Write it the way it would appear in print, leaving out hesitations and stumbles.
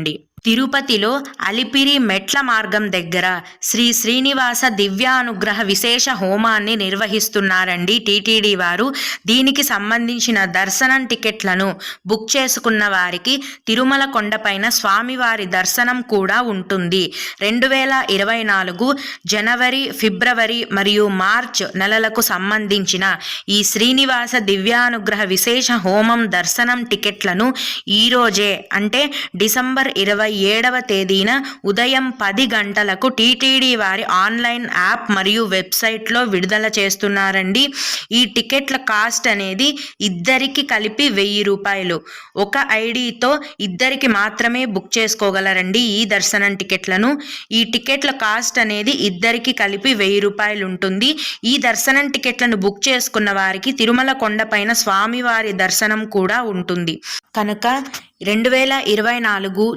చేస్తున్నారండి. తిరుపతిలో అలిపిరి మెట్ల మార్గం దగ్గర శ్రీ శ్రీనివాస దివ్యానుగ్రహ విశేష హోమాన్ని నిర్వహిస్తున్నారండి టీటీడీ వారు. దీనికి సంబంధించిన దర్శనం టికెట్లను బుక్ చేసుకున్న వారికి తిరుమల కొండపైన స్వామివారి దర్శనం కూడా ఉంటుంది. 2024 జనవరి, ఫిబ్రవరి మరియు మార్చ్ నెలలకు సంబంధించిన ఈ శ్రీనివాస దివ్యానుగ్రహ విశేష హోమం దర్శనం టికెట్లను ఈరోజే అంటే డిసెంబర్ 27వ తేదీన ఉదయం 10 గంటలకు టీటీడీ వారి ఆన్లైన్ యాప్ మరియు వెబ్సైట్లో విడుదల చేస్తున్నారండి. ఈ టికెట్ల కాస్ట్ అనేది ఇద్దరికి కలిపి 1000 రూపాయలు. ఒక ఐడితో ఇద్దరికి మాత్రమే బుక్ చేసుకోగలరండి ఈ దర్శనం టికెట్లను. ఈ టికెట్ల కాస్ట్ అనేది ఇద్దరికి కలిపి 1000 రూపాయలు ఉంటుంది. ఈ దర్శనం టికెట్లను బుక్ చేసుకున్న వారికి తిరుమల కొండపైన స్వామివారి దర్శనం కూడా ఉంటుంది. కనుక 2024